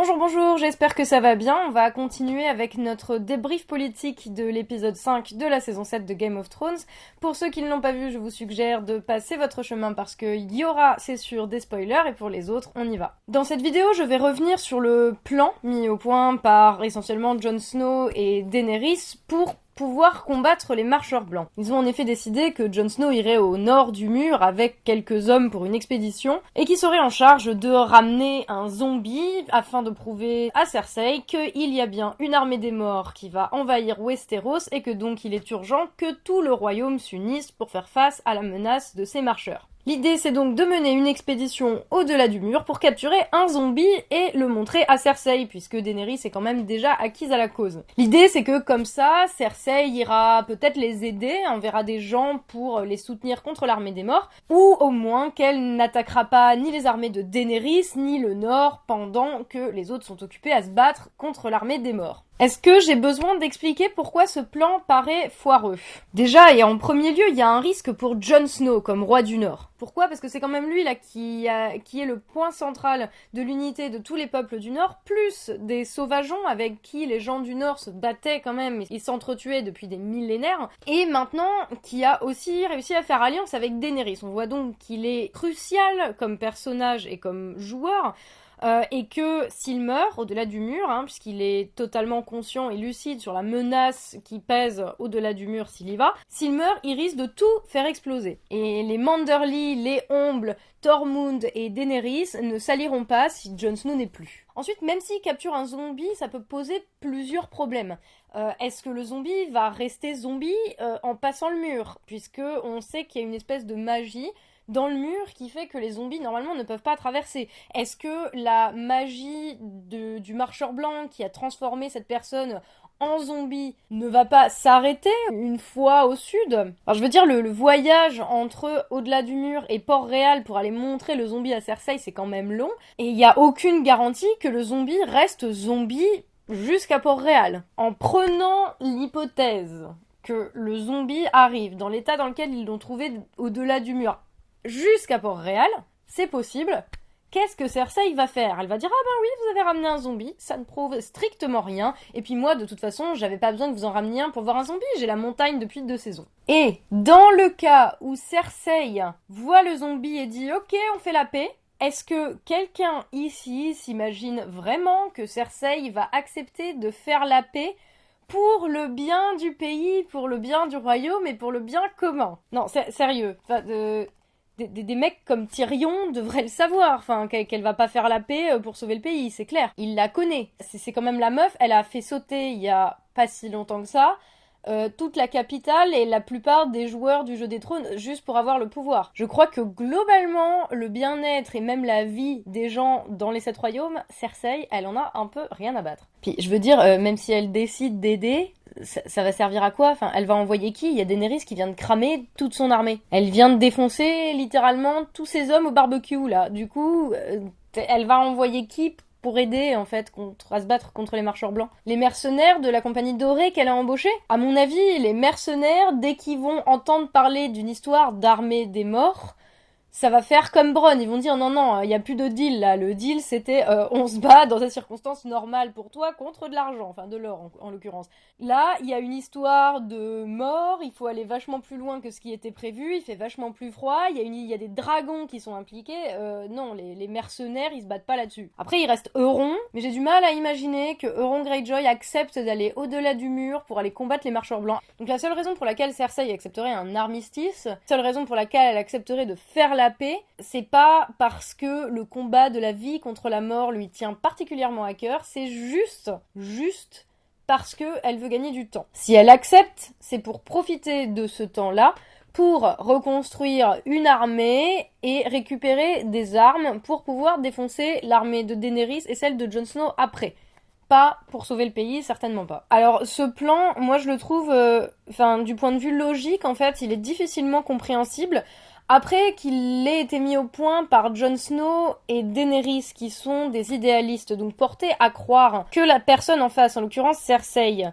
Bonjour, j'espère que ça va bien. On va continuer avec notre débrief politique de l'épisode 5 de la saison 7 de Game of Thrones. Pour ceux qui ne l'ont pas vu, je vous suggère de passer votre chemin parce qu'il y aura, c'est sûr, des spoilers et pour les autres, on y va. Dans cette vidéo, je vais revenir sur le plan mis au point par essentiellement Jon Snow et Daenerys pour pouvoir combattre les marcheurs blancs. Ils ont en effet décidé que Jon Snow irait au nord du mur avec quelques hommes pour une expédition et qui serait en charge de ramener un zombie afin de prouver à Cersei qu'il y a bien une armée des morts qui va envahir Westeros et que donc il est urgent que tout le royaume s'unisse pour faire face à la menace de ces marcheurs. L'idée, c'est donc de mener une expédition au-delà du mur pour capturer un zombie et le montrer à Cersei, puisque Daenerys est quand même déjà acquise à la cause. L'idée, c'est que comme ça, Cersei ira peut-être les aider, enverra des gens pour les soutenir contre l'armée des morts, ou au moins qu'elle n'attaquera pas ni les armées de Daenerys, ni le Nord, pendant que les autres sont occupés à se battre contre l'armée des morts. Est-ce que j'ai besoin d'expliquer pourquoi ce plan paraît foireux? Déjà, et en premier lieu, il y a un risque pour Jon Snow comme roi du Nord. Pourquoi? Parce que c'est quand même lui là qui est le point central de l'unité de tous les peuples du Nord, plus des sauvageons avec qui les gens du Nord se battaient quand même, ils s'entretuaient depuis des millénaires, et maintenant qui a aussi réussi à faire alliance avec Daenerys. On voit donc qu'il est crucial comme personnage et comme joueur, et que s'il meurt au-delà du mur, puisqu'il est totalement conscient et lucide sur la menace qui pèse au-delà du mur s'il y va, s'il meurt, il risque de tout faire exploser. Et les Manderly, les Omble, Tormund et Daenerys ne s'allieront pas si Jon Snow n'est plus. Ensuite, même s'il capture un zombie, ça peut poser plusieurs problèmes. Est-ce que le zombie va rester zombie en passant le mur? Puisque on sait qu'il y a une espèce de magie dans le mur qui fait que les zombies normalement ne peuvent pas traverser. Est-ce que la magie du marcheur blanc qui a transformé cette personne en zombie ne va pas s'arrêter une fois au sud? Alors je veux dire, le voyage entre au-delà du mur et Port-Réal pour aller montrer le zombie à Cersei, c'est quand même long, et il n'y a aucune garantie que le zombie reste zombie jusqu'à Port-Réal. En prenant l'hypothèse que le zombie arrive dans l'état dans lequel ils l'ont trouvé au-delà du mur, jusqu'à Port-Réal, c'est possible. Qu'est-ce que Cersei va faire? Elle va dire « Ah ben oui, vous avez ramené un zombie, ça ne prouve strictement rien, et puis moi, de toute façon, j'avais pas besoin que vous en rameniez un pour voir un zombie, j'ai la montagne depuis 2 saisons. » Et dans le cas où Cersei voit le zombie et dit « Ok, on fait la paix », est-ce que quelqu'un ici s'imagine vraiment que Cersei va accepter de faire la paix pour le bien du pays, pour le bien du royaume et pour le bien commun? Non, sérieux. Enfin, des mecs comme Tyrion devraient le savoir, qu'elle va pas faire la paix pour sauver le pays, c'est clair. Il la connaît. C'est quand même la meuf, elle a fait sauter il y a pas si longtemps que ça toute la capitale et la plupart des joueurs du jeu des trônes juste pour avoir le pouvoir. Je crois que globalement, le bien-être et même la vie des gens dans les 7 royaumes, Cersei, elle en a un peu rien à battre. Puis je veux dire, même si elle décide d'aider, ça va servir à quoi? Elle va envoyer qui? Il y a Daenerys qui vient de cramer toute son armée. Elle vient de défoncer littéralement tous ses hommes au barbecue là. Du coup, elle va envoyer qui pour aider en fait à se battre contre les marcheurs blancs? Les mercenaires de la compagnie dorée qu'elle a embauchés? À mon avis, les mercenaires, dès qu'ils vont entendre parler d'une histoire d'armée des morts, ça va faire comme Bronn, ils vont dire non, il y a plus de deal là, le deal c'était on se bat dans des circonstances normales pour toi contre de l'argent, de l'or en l'occurrence. Là, il y a une histoire de mort, il faut aller vachement plus loin que ce qui était prévu, il fait vachement plus froid, il y a des dragons qui sont impliqués, non, les mercenaires ils se battent pas là-dessus. Après il reste Euron, mais j'ai du mal à imaginer que Euron Greyjoy accepte d'aller au-delà du mur pour aller combattre les marcheurs blancs. Donc la seule raison pour laquelle Cersei accepterait un armistice, la seule raison pour laquelle elle accepterait de faire la paix, c'est pas parce que le combat de la vie contre la mort lui tient particulièrement à cœur, c'est juste parce qu'elle veut gagner du temps. Si elle accepte, c'est pour profiter de ce temps-là, pour reconstruire une armée et récupérer des armes pour pouvoir défoncer l'armée de Daenerys et celle de Jon Snow après. Pas pour sauver le pays, certainement pas. Alors ce plan, moi je le trouve, du point de vue logique, en fait, il est difficilement compréhensible. Après qu'il ait été mis au point par Jon Snow et Daenerys, qui sont des idéalistes, donc portés à croire que la personne en face, en l'occurrence Cersei,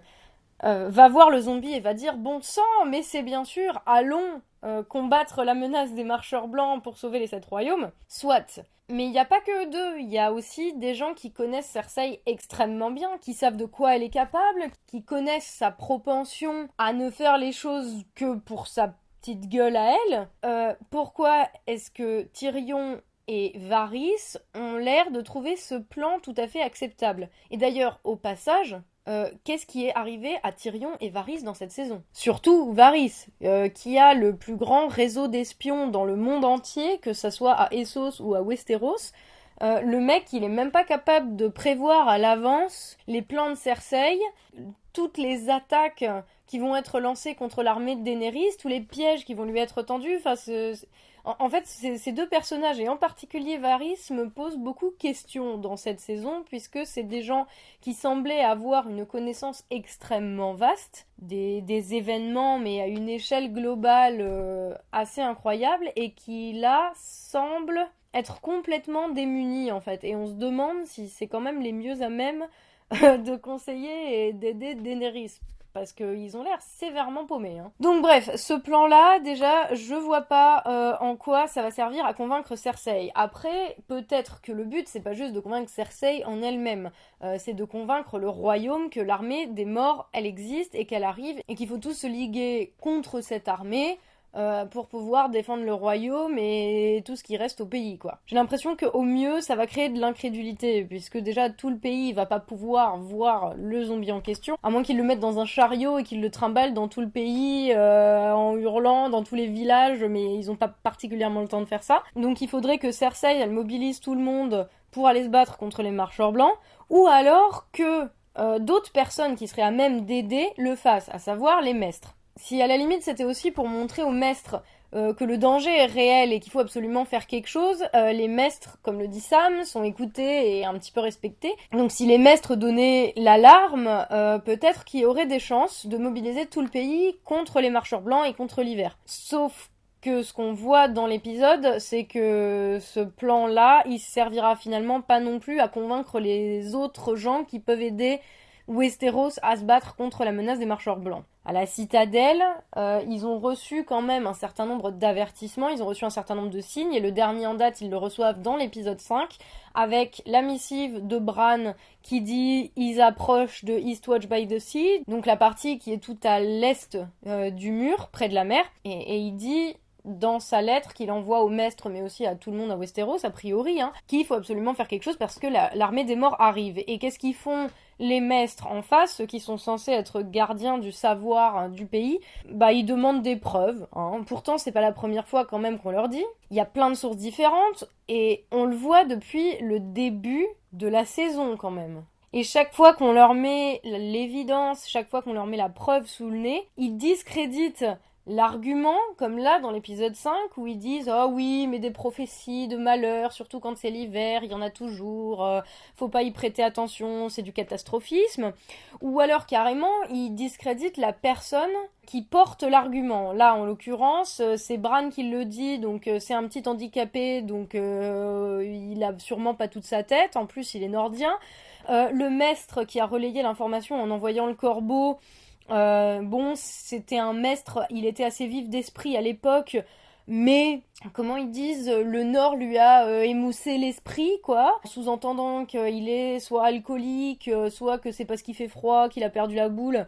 va voir le zombie et va dire bon sang, mais c'est bien sûr, allons combattre la menace des marcheurs blancs pour sauver les 7 royaumes, soit. Mais il n'y a pas que deux, il y a aussi des gens qui connaissent Cersei extrêmement bien, qui savent de quoi elle est capable, qui connaissent sa propension à ne faire les choses que pour sa petite gueule à elle. Pourquoi est-ce que Tyrion et Varys ont l'air de trouver ce plan tout à fait acceptable? Et d'ailleurs, au passage, qu'est-ce qui est arrivé à Tyrion et Varys dans cette saison? Surtout Varys, qui a le plus grand réseau d'espions dans le monde entier, que ça soit à Essos ou à Westeros. Le mec, il est même pas capable de prévoir à l'avance les plans de Cersei, toutes les attaques qui vont être lancées contre l'armée de Daenerys, tous les pièges qui vont lui être tendus. Enfin, en fait, ces deux personnages, et en particulier Varys, me posent beaucoup de questions dans cette saison, puisque c'est des gens qui semblaient avoir une connaissance extrêmement vaste des événements, mais à une échelle globale assez incroyable, et qui, là, semblent être complètement démunis, en fait. Et on se demande si c'est quand même les mieux à même de conseiller et d'aider Daenerys. Parce qu'ils ont l'air sévèrement paumés. Hein. Donc bref, ce plan-là, déjà, je vois pas en quoi ça va servir à convaincre Cersei. Après, peut-être que le but, c'est pas juste de convaincre Cersei en elle-même. C'est de convaincre le royaume que l'armée des morts, elle existe et qu'elle arrive et qu'il faut tous se liguer contre cette armée pour pouvoir défendre le royaume et tout ce qui reste au pays, quoi. J'ai l'impression qu'au mieux, ça va créer de l'incrédulité, puisque déjà, tout le pays va pas pouvoir voir le zombie en question, à moins qu'ils le mettent dans un chariot et qu'ils le trimballent dans tout le pays, en hurlant, dans tous les villages, mais ils ont pas particulièrement le temps de faire ça. Donc il faudrait que Cersei, elle mobilise tout le monde pour aller se battre contre les marcheurs blancs, ou alors que d'autres personnes qui seraient à même d'aider le fassent, à savoir les maîtres. Si à la limite c'était aussi pour montrer aux maîtres que le danger est réel et qu'il faut absolument faire quelque chose, les maîtres, comme le dit Sam, sont écoutés et un petit peu respectés. Donc si les maîtres donnaient l'alarme, peut-être qu'il y aurait des chances de mobiliser tout le pays contre les marcheurs blancs et contre l'hiver. Sauf que ce qu'on voit dans l'épisode, c'est que ce plan-là, il servira finalement pas non plus à convaincre les autres gens qui peuvent aider Westeros à se battre contre la menace des marcheurs blancs. À la citadelle, ils ont reçu quand même un certain nombre d'avertissements, ils ont reçu un certain nombre de signes, et le dernier en date, ils le reçoivent dans l'épisode 5, avec la missive de Bran qui dit « Ils approchent de Eastwatch by the Sea », donc la partie qui est tout à l'est du mur, près de la mer, et il dit dans sa lettre qu'il envoie au maître, mais aussi à tout le monde à Westeros, a priori, qu'il faut absolument faire quelque chose parce que l'armée des morts arrive. Et qu'est-ce qu'ils font les maîtres en face, ceux qui sont censés être gardiens du savoir du pays? Bah, ils demandent des preuves. Pourtant, c'est pas la première fois quand même qu'on leur dit. Il y a plein de sources différentes, et on le voit depuis le début de la saison quand même. Et chaque fois qu'on leur met l'évidence, chaque fois qu'on leur met la preuve sous le nez, ils discréditent l'argument, comme là dans l'épisode 5, où ils disent « Oh oui, mais des prophéties de malheur, surtout quand c'est l'hiver, il y en a toujours, faut pas y prêter attention, c'est du catastrophisme. » Ou alors carrément, ils discréditent la personne qui porte l'argument. Là, en l'occurrence, c'est Bran qui le dit, donc c'est un petit handicapé, donc il a sûrement pas toute sa tête, en plus il est nordien. Le maître qui a relayé l'information en envoyant le corbeau, bon, c'était un maître, il était assez vif d'esprit à l'époque, mais, comment ils disent, le Nord lui a émoussé l'esprit, quoi, sous-entendant qu'il est soit alcoolique, soit que c'est parce qu'il fait froid qu'il a perdu la boule,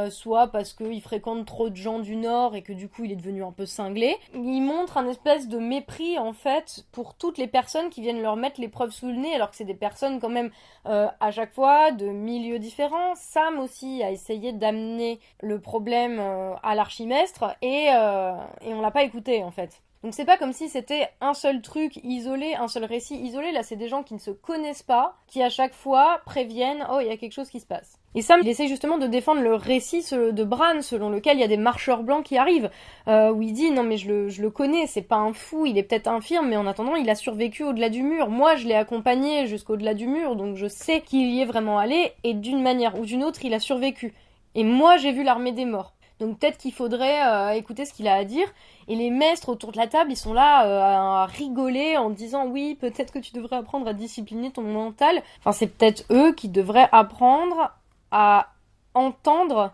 soit parce qu'il fréquente trop de gens du Nord et que du coup il est devenu un peu cinglé. Il montre un espèce de mépris, en fait, pour toutes les personnes qui viennent leur mettre les preuves sous le nez, alors que c'est des personnes quand même, à chaque fois, de milieux différents. Sam aussi a essayé d'amener le problème à l'archimestre, et on l'a pas écouté, en fait. Donc c'est pas comme si c'était un seul truc isolé, un seul récit isolé, là c'est des gens qui ne se connaissent pas, qui à chaque fois préviennent « Oh, il y a quelque chose qui se passe ». Et Sam, il essaie justement de défendre le récit de Bran, selon lequel il y a des marcheurs blancs qui arrivent, où il dit « Non mais je le connais, c'est pas un fou, il est peut-être infirme, mais en attendant il a survécu au-delà du mur. Moi je l'ai accompagné jusqu'au-delà du mur, donc je sais qu'il y est vraiment allé, et d'une manière ou d'une autre il a survécu. Et moi j'ai vu l'armée des morts. » Donc peut-être qu'il faudrait écouter ce qu'il a à dire. Et les maîtres autour de la table, ils sont là à rigoler en disant « Oui, peut-être que tu devrais apprendre à discipliner ton mental. » Enfin, c'est peut-être eux qui devraient apprendre à entendre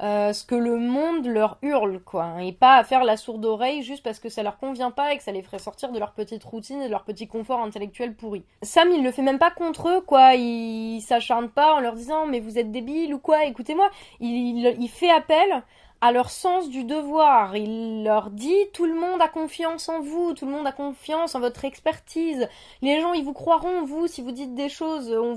ce que le monde leur hurle, quoi, et pas à faire la sourde oreille juste parce que ça leur convient pas et que ça les ferait sortir de leur petite routine et de leur petit confort intellectuel pourri. Sam, il le fait même pas contre eux, quoi, il s'acharne pas en leur disant mais vous êtes débiles ou quoi, écoutez-moi, il fait appel à leur sens du devoir. Il leur dit tout le monde a confiance en vous, tout le monde a confiance en votre expertise. Les gens, ils vous croiront, vous, si vous dites des choses, on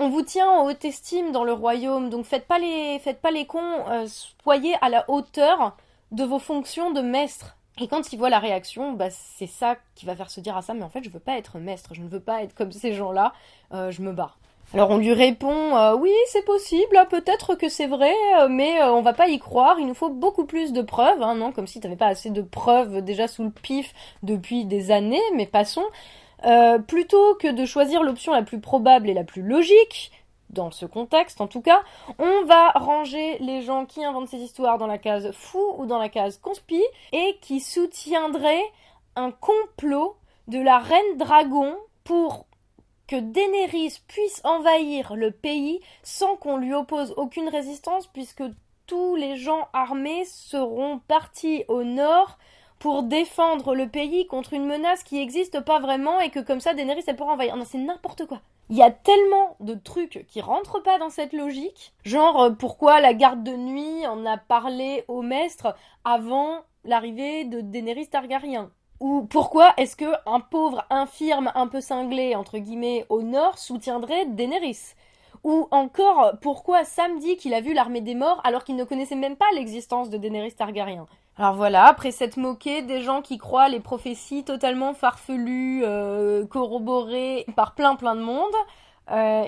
vous tient en haute estime dans le royaume, donc faites pas les cons, soyez à la hauteur de vos fonctions de maître. Et quand il voit la réaction, bah c'est ça qui va faire se dire à ça, mais en fait je veux pas être maître, je ne veux pas être comme ces gens-là, je me barre. Alors on lui répond oui c'est possible, peut-être que c'est vrai, mais on va pas y croire, il nous faut beaucoup plus de preuves, hein, non, comme si t'avais pas assez de preuves déjà sous le pif depuis des années, mais passons. Plutôt que de choisir l'option la plus probable et la plus logique, dans ce contexte en tout cas, on va ranger les gens qui inventent ces histoires dans la case fou ou dans la case conspi et qui soutiendraient un complot de la reine dragon pour que Daenerys puisse envahir le pays sans qu'on lui oppose aucune résistance puisque tous les gens armés seront partis au nord pour défendre le pays contre une menace qui n'existe pas vraiment et que comme ça Daenerys elle pourra envahir. Non, c'est n'importe quoi. Il y a tellement de trucs qui rentrent pas dans cette logique. Genre, pourquoi la garde de nuit en a parlé au maître avant l'arrivée de Daenerys Targaryen. Ou pourquoi est-ce que un pauvre infirme un peu cinglé, entre guillemets, au nord soutiendrait Daenerys. Ou encore, pourquoi Sam dit qu'il a vu l'armée des morts alors qu'il ne connaissait même pas l'existence de Daenerys Targaryen. Alors voilà, après s'être moqué des gens qui croient les prophéties totalement farfelues, corroborées par plein de monde,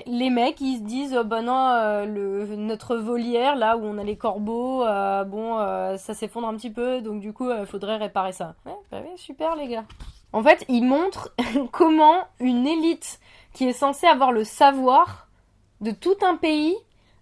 les mecs ils se disent bah non, notre volière là où on a les corbeaux, ça s'effondre un petit peu donc du coup faudrait réparer ça. Ouais, bah oui, super les gars. En fait, ils montrent comment une élite qui est censée avoir le savoir de tout un pays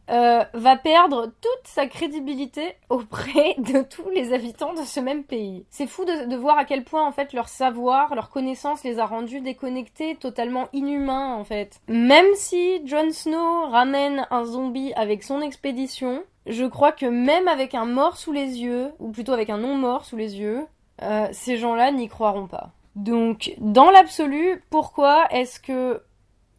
va perdre toute sa crédibilité auprès de tous les habitants de ce même pays. C'est fou de voir à quel point en fait leur savoir, leur connaissance les a rendus déconnectés, totalement inhumains en fait. Même si Jon Snow ramène un zombie avec son expédition, je crois que même avec un mort sous les yeux, ou plutôt avec un non-mort sous les yeux, ces gens-là n'y croiront pas. Donc, dans l'absolu, pourquoi est-ce que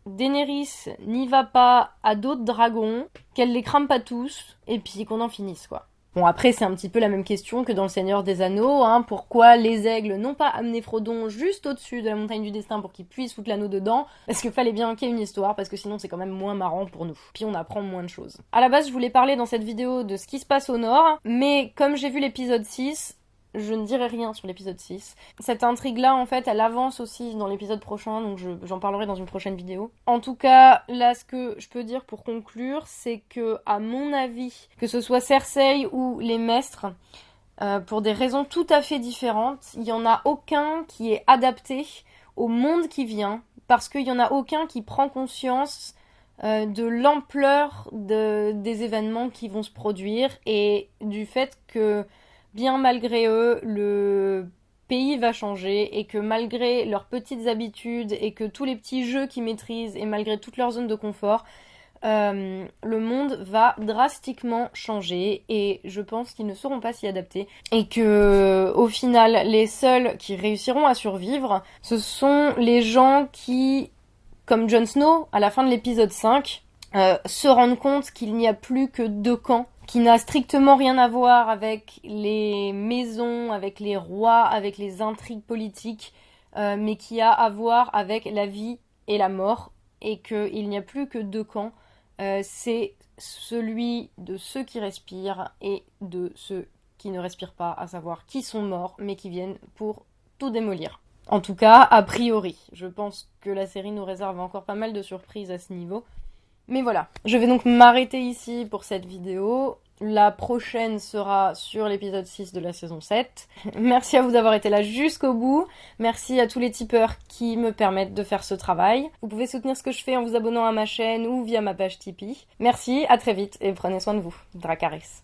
Daenerys n'y va pas à d'autres dragons, qu'elle les crame pas tous, et puis qu'on en finisse, quoi. Bon, après, c'est un petit peu la même question que dans Le Seigneur des Anneaux, hein. Pourquoi les aigles n'ont pas amené Frodon juste au-dessus de la montagne du destin pour qu'il puisse foutre l'anneau dedans? Parce qu'il fallait bien qu'il y ait une histoire, parce que sinon c'est quand même moins marrant pour nous. Puis on apprend moins de choses. À la base, je voulais parler dans cette vidéo de ce qui se passe au nord, mais comme j'ai vu l'épisode 6, je ne dirai rien sur l'épisode 6. Cette intrigue-là, en fait, elle avance aussi dans l'épisode prochain, donc j'en parlerai dans une prochaine vidéo. En tout cas, là, ce que je peux dire pour conclure, c'est que, à mon avis, que ce soit Cersei ou les Maestres, pour des raisons tout à fait différentes, il n'y en a aucun qui est adapté au monde qui vient, parce qu'il n'y en a aucun qui prend conscience de l'ampleur des événements qui vont se produire et du fait que bien malgré eux, le pays va changer et que malgré leurs petites habitudes et que tous les petits jeux qu'ils maîtrisent et malgré toutes leurs zones de confort, le monde va drastiquement changer et je pense qu'ils ne sauront pas s'y adapter et que au final les seuls qui réussiront à survivre ce sont les gens qui, comme Jon Snow à la fin de l'épisode 5, se rendent compte qu'il n'y a plus que deux camps, qui n'a strictement rien à voir avec les maisons, avec les rois, avec les intrigues politiques, mais qui a à voir avec la vie et la mort, et qu'il n'y a plus que deux camps. C'est celui de ceux qui respirent et de ceux qui ne respirent pas, à savoir qui sont morts, mais qui viennent pour tout démolir. En tout cas, a priori. Je pense que la série nous réserve encore pas mal de surprises à ce niveau. Mais voilà, je vais donc m'arrêter ici pour cette vidéo. La prochaine sera sur l'épisode 6 de la saison 7. Merci à vous d'avoir été là jusqu'au bout. Merci à tous les tipeurs qui me permettent de faire ce travail. Vous pouvez soutenir ce que je fais en vous abonnant à ma chaîne ou via ma page Tipeee. Merci, à très vite et prenez soin de vous. Dracarys.